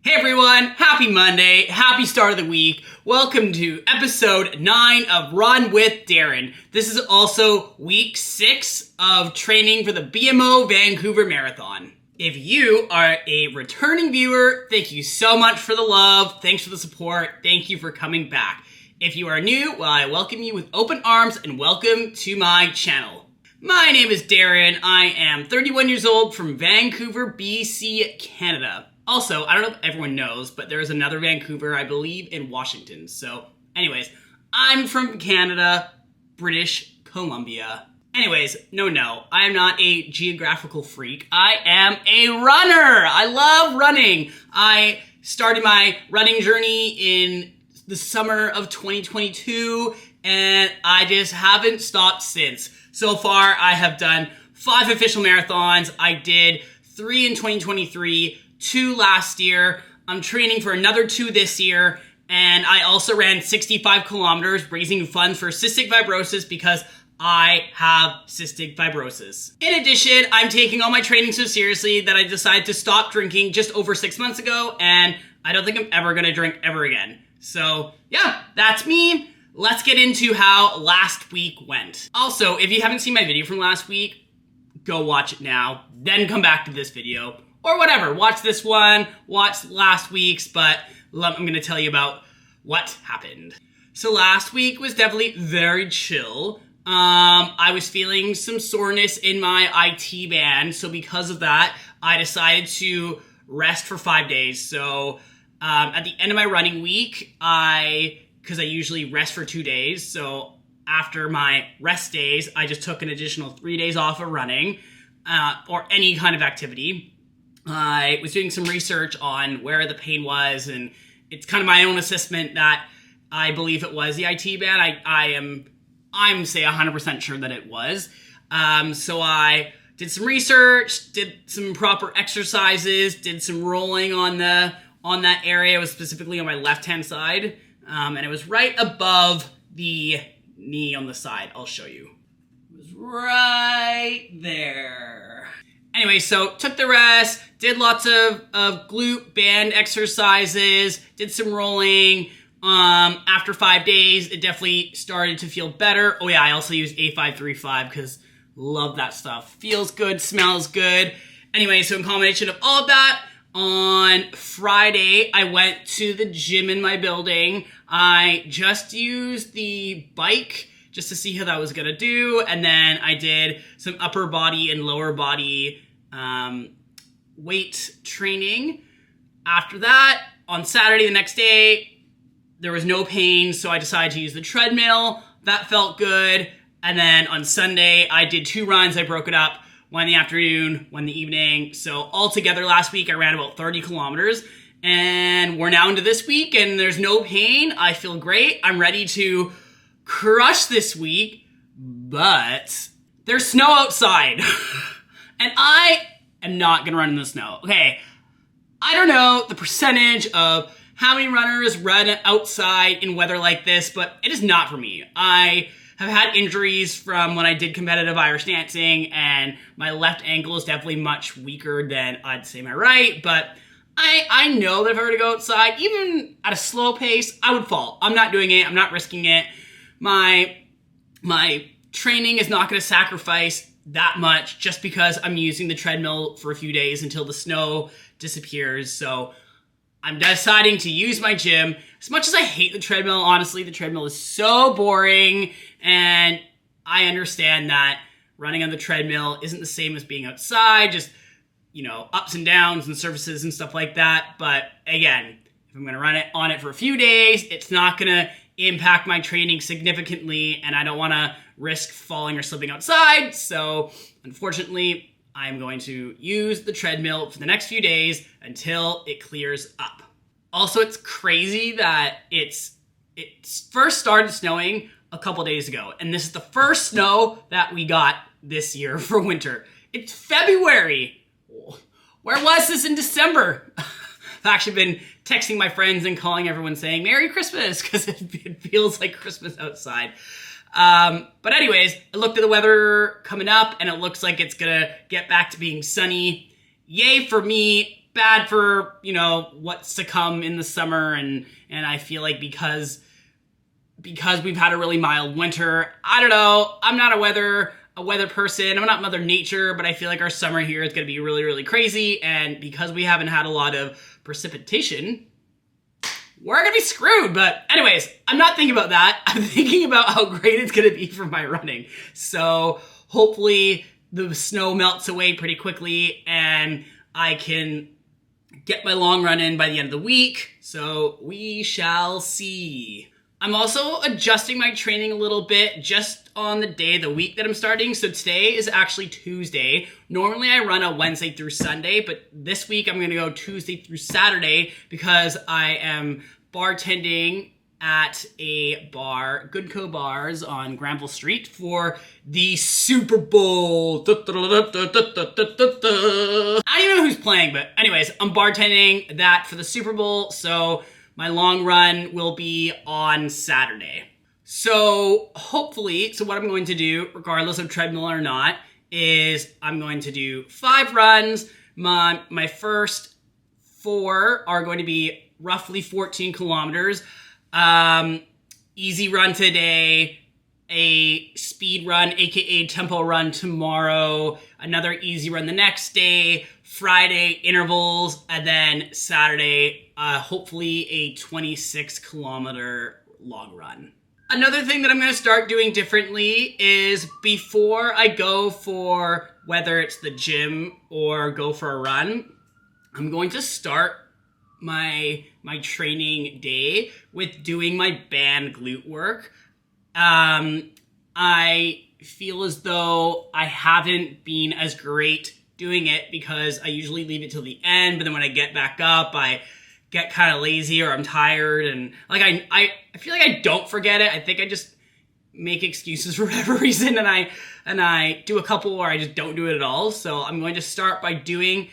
Hey everyone, happy Monday, happy start of the week. Welcome to episode 9 of Run with Darren. This is also week 6 of training for the BMO Vancouver Marathon. If you are a returning viewer, thank you so much for the love, thanks for the support, thank you for coming back. If you are new, well, I welcome you with open arms and welcome to my channel. My name is Darren, I am 31 years old from Vancouver, BC, Canada. Also, I don't know if everyone knows, but there's another Vancouver, I believe, in Washington. So, anyways, I'm from Canada, British Columbia. Anyways, no, I am not a geographical freak. I am a runner. I love running. I started my running journey in the summer of 2022, and I just haven't stopped since. So far, I have done 5 official marathons. I did 3 in 2023. 2 last year. I'm training for another 2 this year, and I also ran 65 kilometers raising funds for cystic fibrosis because I have cystic fibrosis. In addition, I'm taking all my training so seriously that I decided to stop drinking just over 6 months ago, and I don't think I'm ever gonna drink ever again. So yeah, that's me. Let's get into how last week went. Also, if you haven't seen my video from last week, go watch it now, then come back to this video. Or whatever, watch this one, watch last week's, but I'm gonna tell you about what happened. So last week was definitely very chill. I was feeling some soreness in my IT band, so because of that, I decided to rest for 5 days. So at the end of my running week, because I usually rest for 2 days, so after my rest days, I just took an additional 3 days off of running, or any kind of activity. I was doing some research on where the pain was, and it's kind of my own assessment that I believe it was the IT band. I'm say 100% sure that it was. So I did some research, did some proper exercises, did some rolling on that area. It was specifically on my left-hand side, and it was right above the knee on the side. I'll show you. It was right there. Anyway, so took the rest, did lots of glute band exercises, did some rolling. After 5 days, it definitely started to feel better. Oh yeah, I also used A535 because love that stuff. Feels good, smells good. Anyway, so in combination of all of that, on Friday, I went to the gym in my building. I just used the bike just to see how that was gonna do. And then I did some upper body and lower body weight training. After that, on Saturday, the next day, there was no pain, so I decided to use the treadmill. That felt good. And then on Sunday, I did 2 runs. I broke it up, one in the afternoon, one in the evening. So altogether last week, I ran about 30 kilometers. And we're now into this week, and there's no pain. I feel great. I'm ready to crush this week, but there's snow outside. And I am not gonna run in the snow. Okay, I don't know the percentage of how many runners run outside in weather like this, but it is not for me. I have had injuries from when I did competitive Irish dancing, and my left ankle is definitely much weaker than I'd say my right, but I know that if I were to go outside, even at a slow pace, I would fall. I'm not doing it, I'm not risking it. My training is not gonna sacrifice that much just because I'm using the treadmill for a few days until the snow disappears. So I'm deciding to use my gym. As much as I hate the treadmill, honestly, the treadmill is so boring, and I understand that running on the treadmill isn't the same as being outside, just, you know, ups and downs and surfaces and stuff like that. But again, if I'm gonna run it on it for a few days, it's not gonna impact my training significantly, and I don't wanna risk falling or slipping outside. So unfortunately, I'm going to use the treadmill for the next few days until it clears up. Also, it's crazy that it first started snowing a couple days ago, and this is the first snow that we got this year for winter. It's February. Where was this in December? I've actually been texting my friends and calling everyone saying Merry Christmas because it feels like Christmas outside. But anyways, I looked at the weather coming up, and it looks like it's gonna get back to being sunny. Yay for me. bad for, what's to come in the summer. And I feel like because we've had a really mild winter, I don't know, I'm not a weather person, I'm not Mother Nature, but I feel like our summer here is going to be really, really crazy. And because we haven't had a lot of precipitation, we're going to be screwed. But anyways, I'm not thinking about that. I'm thinking about how great it's going to be for my running. So hopefully the snow melts away pretty quickly and I can get my long run in by the end of the week. So we shall see. I'm also adjusting my training a little bit just on the day of the week that I'm starting. So today is actually Tuesday. Normally I run a Wednesday through Sunday, but this week I'm going to go Tuesday through Saturday because I am bartending at a bar, Goodco Bars on Granville Street for the Super Bowl. I don't even know who's playing, but anyways, I'm bartending that for the Super Bowl. So my long run will be on Saturday. So hopefully, what I'm going to do, regardless of treadmill or not, is I'm going to do 5 runs. My first 4 are going to be roughly 14 kilometers. Easy run today, a speed run, aka tempo run tomorrow, another easy run the next day, Friday intervals, and then Saturday, hopefully a 26 kilometer long run. Another thing that I'm going to start doing differently is before I go for, whether it's the gym or go for a run, I'm going to start my training day with doing my band glute work. I feel as though I haven't been as great doing it because I usually leave it till the end, but then when I get back up, I get kind of lazy or I'm tired, and like I feel like I don't forget it. I think I just make excuses for whatever reason, and I do a couple or I just don't do it at all. So I'm going to start by doing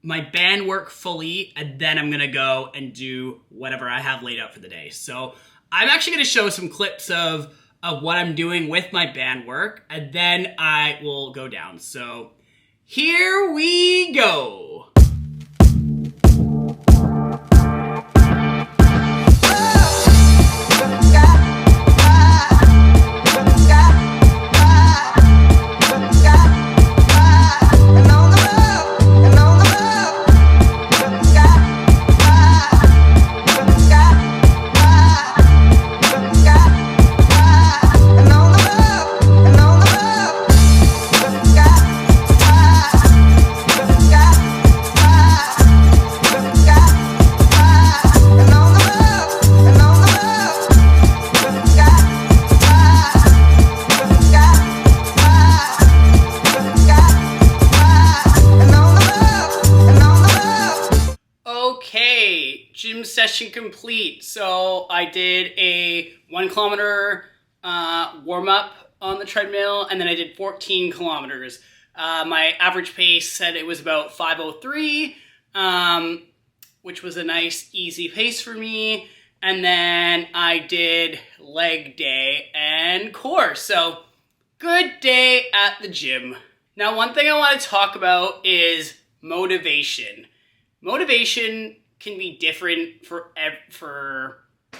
my band work fully, and then I'm gonna go and do whatever I have laid out for the day. So I'm actually gonna show some clips of what I'm doing with my band work, and then I will go down. So here we go. Okay, gym session complete. So I did a 1 kilometer warm up on the treadmill, and then I did 14 kilometers. My average pace said it was about 5:03, which was a nice easy pace for me. And then I did leg day and core. So good day at the gym. Now, one thing I want to talk about is motivation. Motivation can be different for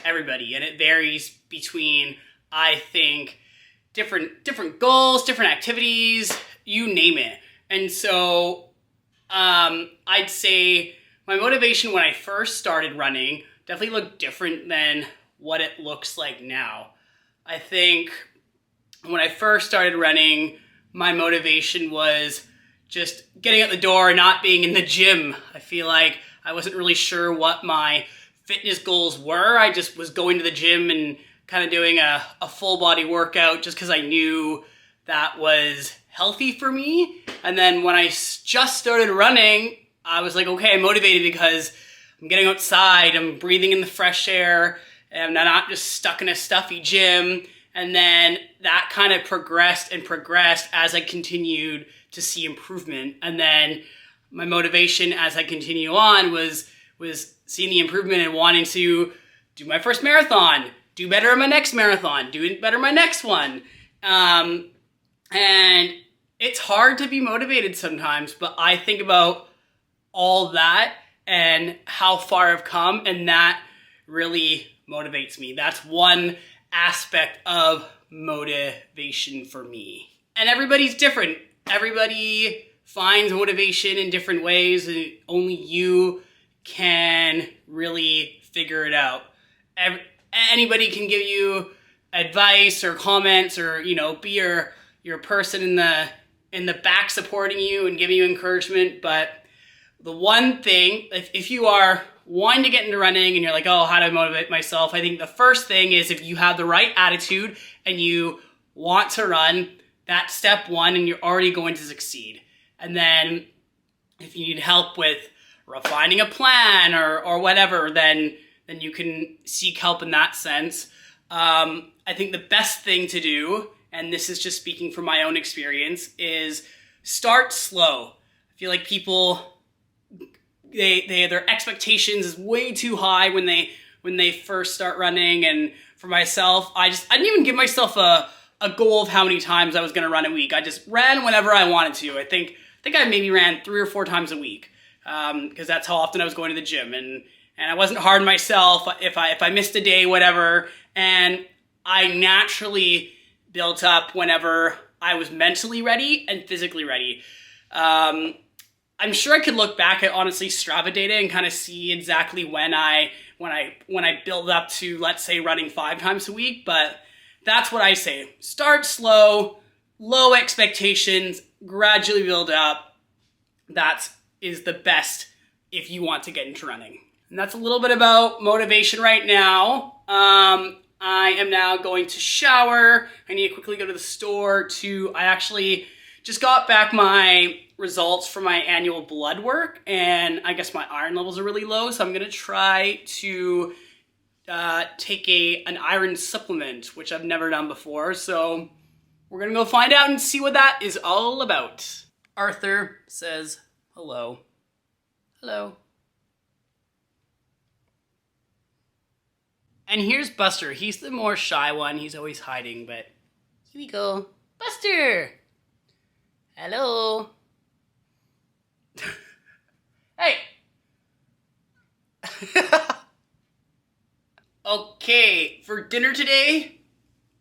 everybody, and it varies between, I think, different goals, different activities, you name it. And so I'd say my motivation when I first started running definitely looked different than what it looks like now. I think when I first started running, my motivation was just getting out the door and not being in the gym. I feel like I wasn't really sure what my fitness goals were. I just was going to the gym and kind of doing a full body workout just because I knew that was healthy for me. And then when I just started running, I was like, okay, I'm motivated because I'm getting outside, I'm breathing in the fresh air, and I'm not just stuck in a stuffy gym. And then that kind of progressed and progressed as I continued to see improvement. And then my motivation as I continue on was seeing the improvement and wanting to do my first marathon, do better in my next marathon, do better in my next one. And it's hard to be motivated sometimes, but I think about all that and how far I've come, and that really motivates me. That's one aspect of motivation for me. And everybody's different. Everybody finds motivation in different ways, and only you can really figure it out. Anybody can give you advice or comments, or be your person in the back supporting you and giving you encouragement. But the one thing, if you are wanting to get into running and you're like, oh, how do I motivate myself? I think the first thing is, if you have the right attitude and you want to run, that's step one, and you're already going to succeed. And then if you need help with refining a plan or whatever, then you can seek help in that sense. I think the best thing to do, and this is just speaking from my own experience, is start slow. I feel like people, their expectations is way too high when they first start running. And for myself, I didn't even give myself a goal of how many times I was going to run a week. I just ran whenever I wanted to. I think I maybe ran 3 or 4 times a week, because that's how often I was going to the gym, and I wasn't hard on myself if I missed a day, whatever. And I naturally built up whenever I was mentally ready and physically ready. I'm sure I could look back at, honestly, Strava data and kind of see exactly when I build up to, let's say, running 5 times a week. But that's what I say. Start slow, low expectations, gradually build up. That is the best if you want to get into running. And that's a little bit about motivation right now. I am now going to shower. I need to quickly go to the store I actually just got back my results for my annual blood work, and I guess my iron levels are really low, so I'm going to try to take an iron supplement, which I've never done before. So we're going to go find out and see what that is all about. Arthur says hello. Hello. And here's Buster. He's the more shy one. He's always hiding, but here we go. Buster! Hello. Hey! Okay, for dinner today,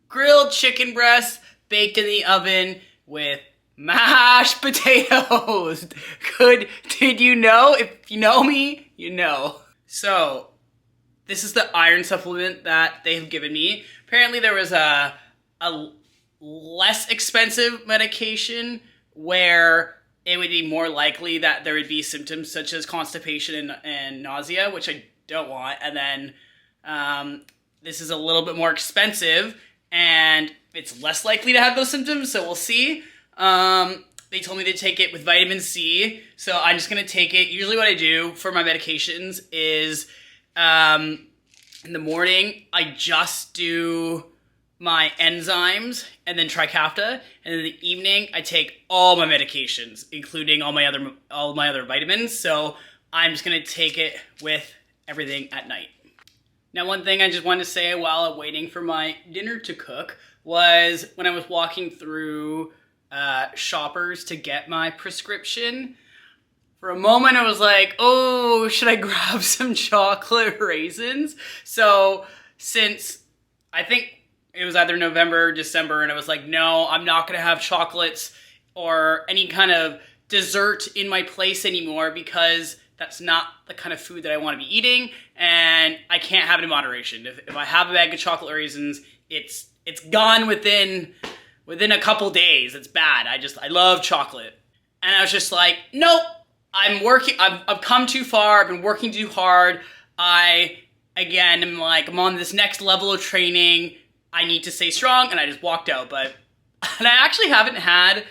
grilled chicken breast baked in the oven with mashed potatoes. Did you know? If you know me, you know. So, this is the iron supplement that they have given me. Apparently there was a less expensive medication where it would be more likely that there would be symptoms such as constipation and nausea, which I don't want. And then this is a little bit more expensive, and it's less likely to have those symptoms, so we'll see. They told me to take it with vitamin C, so I'm just going to take it. Usually what I do for my medications is in the morning, I just do my enzymes and then Trikafta, and in the evening, I take all my medications, including all my other vitamins. So I'm just gonna take it with everything at night. Now, one thing I just wanted to say while I'm waiting for my dinner to cook was when I was walking through Shoppers to get my prescription. For a moment, I was like, oh, should I grab some chocolate raisins? So since I think it was either November or December, and I was like, no, I'm not going to have chocolates or any kind of dessert in my place anymore, because that's not the kind of food that I want to be eating, and I can't have it in moderation. If I have a bag of chocolate raisins, it's gone within a couple days. It's bad. I love chocolate. And I was just like, nope. I've come too far. I've been working too hard. I'm on this next level of training. I need to stay strong, and I just walked out. And I actually haven't had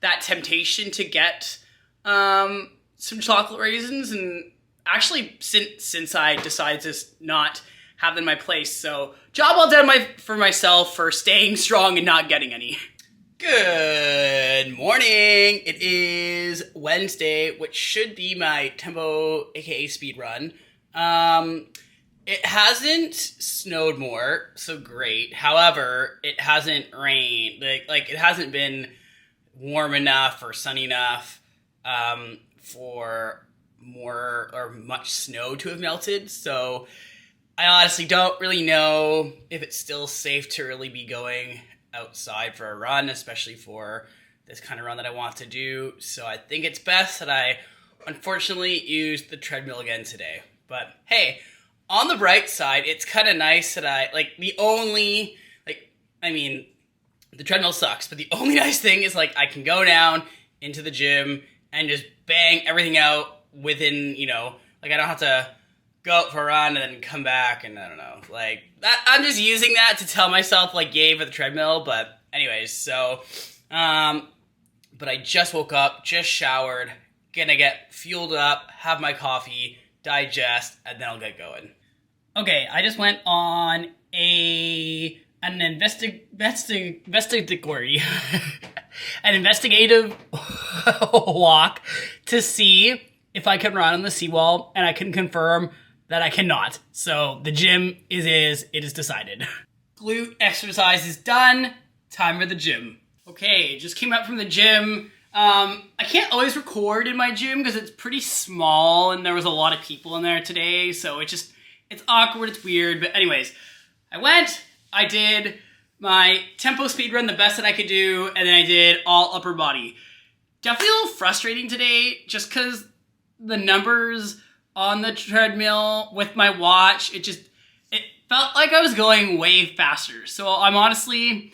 that temptation to get some chocolate raisins, and actually since I decided to not have them in my place. So job well done for myself for staying strong and not getting any. Good morning. It is Wednesday, which should be my tempo, aka speed run. It hasn't snowed more, so great. However, it hasn't rained. Like it hasn't been warm enough or sunny enough for more or much snow to have melted. So I honestly don't really know if it's still safe to really be going outside for a run, especially for this kind of run that I want to do. So I think it's best that I unfortunately use the treadmill again today. But hey, on the bright side, it's kind of nice that the treadmill sucks, but the only nice thing is I can go down into the gym and just bang everything out within, I don't have to go out for a run and then come back, and I don't know, that. I'm just using that to tell myself, yay for the treadmill. But anyways, so, but I just woke up, just showered, gonna get fueled up, have my coffee, digest, and then I'll get going. Okay, I just went on an investigative walk to see if I can run on the seawall, and I can confirm that I cannot. So the gym it is decided. Glute exercise is done. Time for the gym. Okay, just came out from the gym. I can't always record in my gym because it's pretty small and there was a lot of people in there today, so it's awkward, it's weird. But anyways, I did my tempo speed run the best that I could do, and then I did all upper body. Definitely a little frustrating today just because the numbers on the treadmill with my watch, it felt like I was going way faster. So I'm honestly,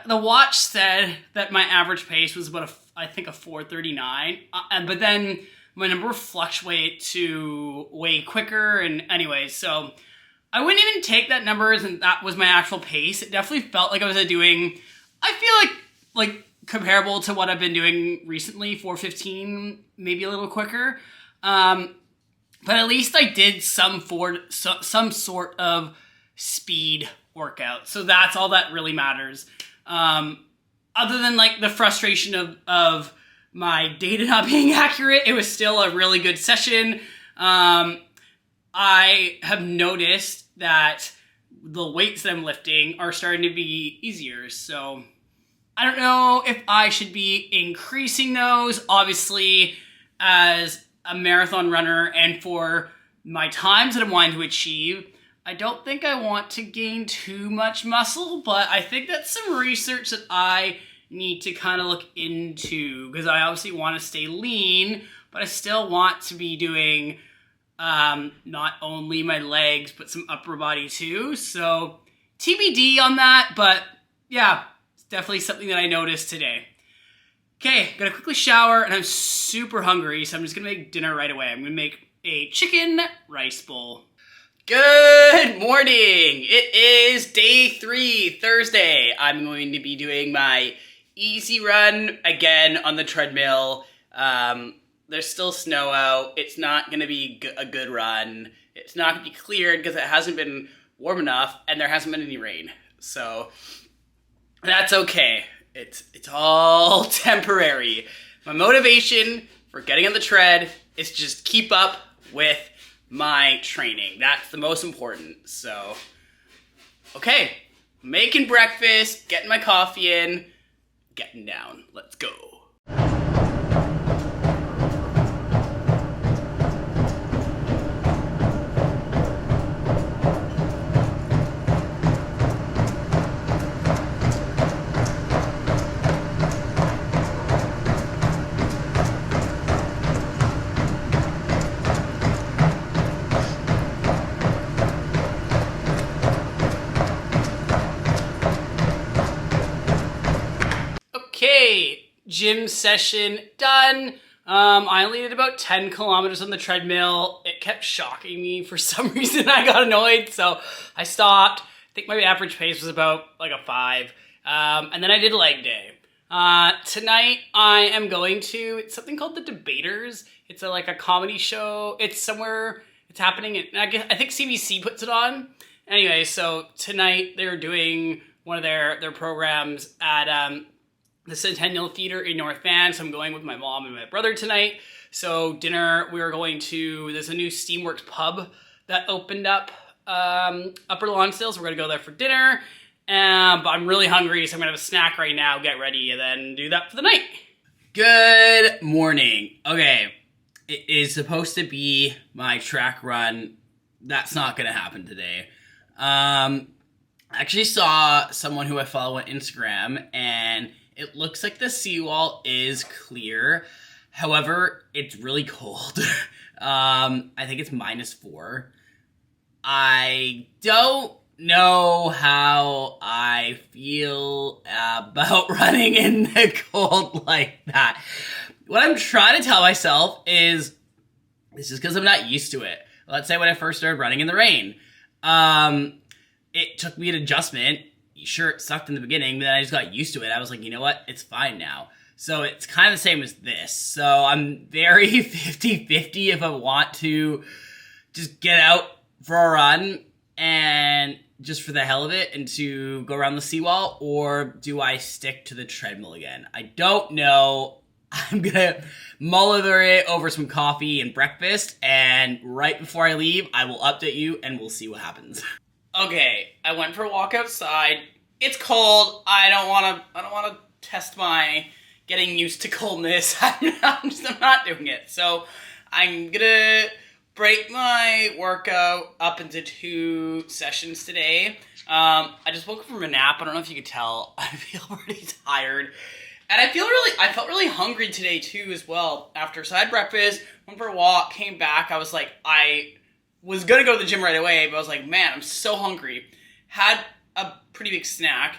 the watch said that my average pace was about I think a 4:39, but then my number fluctuate to way quicker. And anyways, so I wouldn't even take that number as that was my actual pace. It definitely felt like I was doing, I feel like comparable to what I've been doing recently, 4:15, maybe a little quicker. But at least I did some sort of speed workout. So that's all that really matters. Other than the frustration of my data not being accurate, it was still a really good session. I have noticed that the weights that I'm lifting are starting to be easier. So I don't know if I should be increasing those. Obviously, as a marathon runner and for my times that I'm wanting to achieve, I don't think I want to gain too much muscle, but I think that's some research that I need to kind of look into, because I obviously want to stay lean, but I still want to be doing not only my legs, but some upper body too. So TBD on that, but yeah, it's definitely something that I noticed today. Okay, gotta quickly shower, and I'm super hungry, so I'm just gonna make dinner right away. I'm gonna make a chicken rice bowl. Good morning! It is day 3, Thursday. I'm going to be doing my easy run again on the treadmill. There's still snow out. It's not gonna be a good run. It's not gonna be cleared because it hasn't been warm enough, and there hasn't been any rain. So that's okay. It's all temporary. My motivation for getting on the tread is just keep up with my training. That's the most important. So, okay, making breakfast, getting my coffee in, getting down. Let's go. Okay, gym session done. I only did about 10 kilometers on the treadmill. It kept shocking me for some reason. I got annoyed, so I stopped. I think my average pace was about a 5. And then I did leg day. Tonight I am going to, it's something called The Debaters. It's a comedy show. It's happening, I think CBC puts it on. Anyway, so tonight they're doing one of their programs at the Centennial Theater in North Van, so I'm going with my mom and my brother tonight. So dinner, there's a new Steamworks pub that opened up Upper Lonsdale, so we're going to go there for dinner. But I'm really hungry, so I'm going to have a snack right now, get ready, and then do that for the night. Good morning. Okay, it is supposed to be my track run. That's not going to happen today. I actually saw someone who I follow on Instagram, and it looks like the seawall is clear. However, it's really cold. I think it's -4. I don't know how I feel about running in the cold like that. What I'm trying to tell myself is this is because I'm not used to it. Let's say when I first started running in the rain, it took me an adjustment. Sure, it sucked in the beginning, but then I just got used to it. I was like, you know what? It's fine now. So it's kind of the same as this. So I'm very 50-50 if I want to just get out for a run and just for the hell of it and to go around the seawall, or do I stick to the treadmill again? I don't know. I'm gonna mull over it over some coffee and breakfast, and right before I leave, I will update you and we'll see what happens. Okay, I went for a walk outside. It's cold. I don't wanna test my getting used to coldness. I'm not doing it. So I'm gonna break my workout up into 2 sessions today. I just woke up from a nap. I don't know if you could tell. I feel pretty tired. And I felt really hungry today too as well. So I had breakfast, went for a walk, came back. I was gonna go to the gym right away, but I was like, man, I'm so hungry. Had a pretty big snack.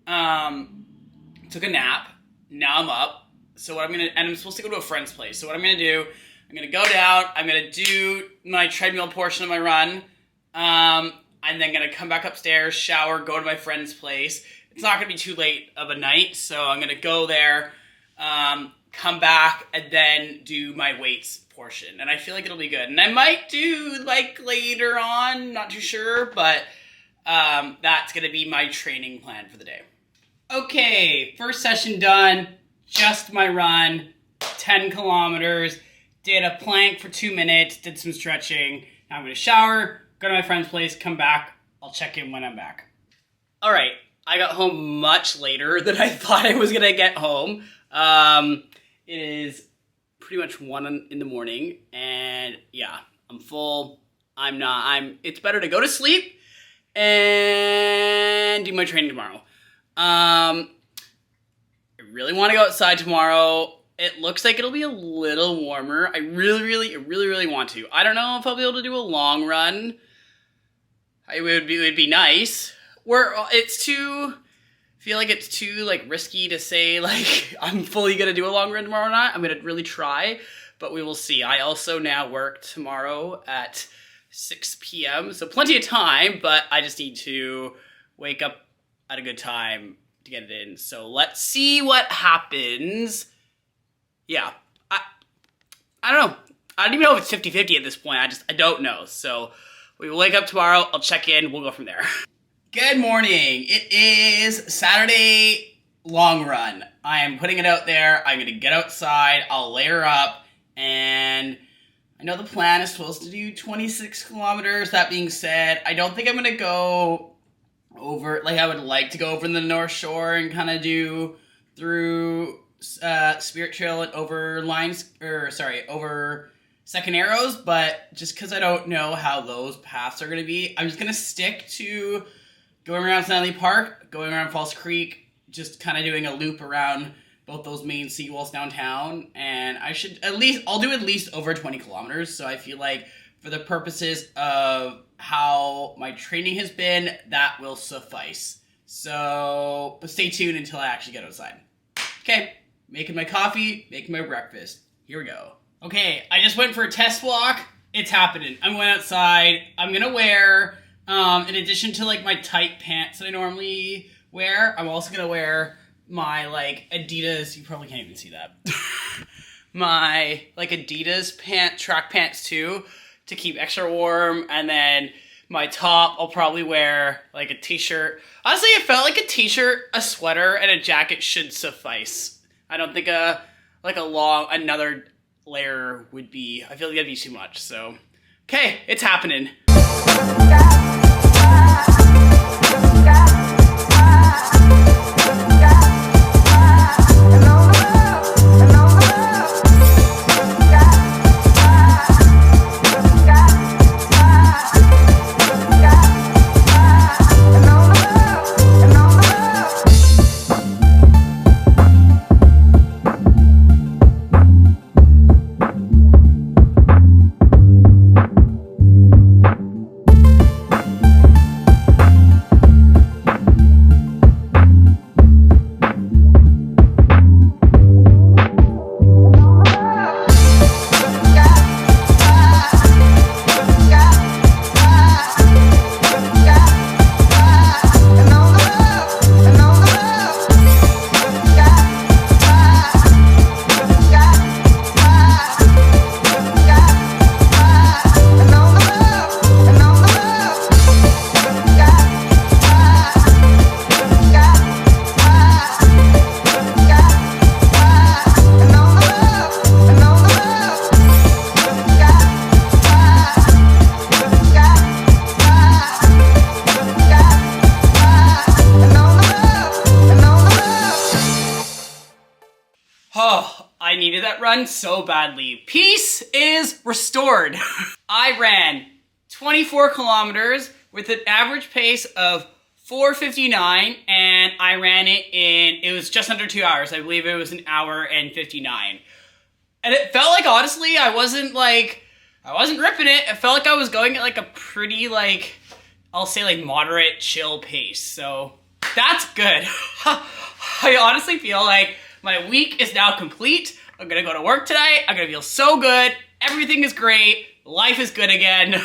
Took a nap. Now I'm up. So and I'm supposed to go to a friend's place. So what I'm gonna do, I'm gonna go down, I'm gonna do my treadmill portion of my run, and then gonna come back upstairs, shower, go to my friend's place. It's not gonna be too late of a night, so I'm gonna go there, come back, and then do my weights portion. And I feel like it'll be good. And I might do later on, not too sure, but that's gonna be my training plan for the day. Okay, first session done, just my run, 10 kilometers, did a plank for 2 minutes, did some stretching. Now I'm gonna shower, go to my friend's place, come back, I'll check in when I'm back. All right. I got home much later than I thought I was gonna get home. It is pretty much 1 in the morning, and yeah, I'm full. It's better to go to sleep and do my training tomorrow. I really want to go outside tomorrow. It looks like it'll be a little warmer. I really want to. I don't know if I'll be able to do a long run. It would be nice. I feel like it's too risky to say I'm fully gonna do a long run tomorrow or not. I'm gonna really try, but we will see. I also now work tomorrow at 6 p.m. so plenty of time, but I just need to wake up at a good time to get it in. So let's see what happens. Yeah, I don't know. I don't even know if it's 50-50 at this point. I don't know. So we will wake up tomorrow. I'll check in. We'll go from there. Good morning. It is Saturday long run. I am putting it out there. I'm going to get outside. I'll layer up. And I know the plan is supposed to do 26 kilometers. That being said, I don't think I'm going to go over, I would like to go over in the North Shore and kind of do through Spirit Trail and over over Second Arrows. But just because I don't know how those paths are going to be, I'm just going to stick to going around Stanley Park, going around Falls Creek, just kind of doing a loop around both those main seawalls downtown. And I'll do at least over 20 kilometers. So I feel like for the purposes of how my training has been, that will suffice. So, but stay tuned until I actually get outside. Okay, making my coffee, making my breakfast. Here we go. Okay, I just went for a test walk. It's happening. I'm going outside. I'm going to wear, in addition to my tight pants that I normally wear, I'm also going to wear my Adidas, you probably can't even see that, my Adidas track pants too, to keep extra warm. And then my top, I'll probably wear a t-shirt. Honestly, it felt like a t-shirt, a sweater, and a jacket should suffice. I don't think another layer would be, I feel like that'd be too much. So, okay, it's happening. run so badly. Peace is restored. I ran 24 kilometers with an average pace of 4:59, and I ran it was just under 2 hours. I believe it was an hour and 59. And it felt like, honestly, I wasn't ripping it. It felt like I was going at like a pretty, like, I'll say like moderate, chill pace. So that's good. I honestly feel like my week is now complete. I'm gonna go to work tonight. I'm gonna feel so good. Everything is great. Life is good again.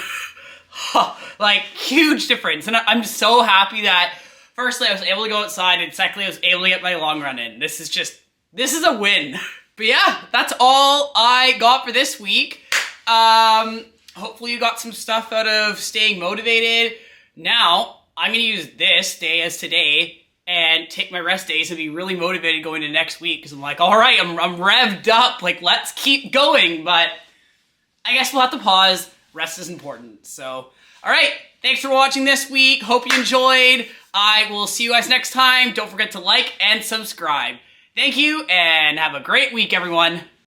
Like, huge difference. And I'm so happy that, firstly, I was able to go outside, and secondly, I was able to get my long run in. This is a win. But yeah, that's all I got for this week. Hopefully you got some stuff out of staying motivated. Now, I'm gonna use this day as today and take my rest days and be really motivated going to next week, because I'm like, all right, I'm revved up, like, let's keep going. But I guess we'll have to pause. Rest is important. So, all right, thanks for watching this week. Hope you enjoyed. I will see you guys next time. Don't forget to like and subscribe. Thank you, and have a great week, everyone.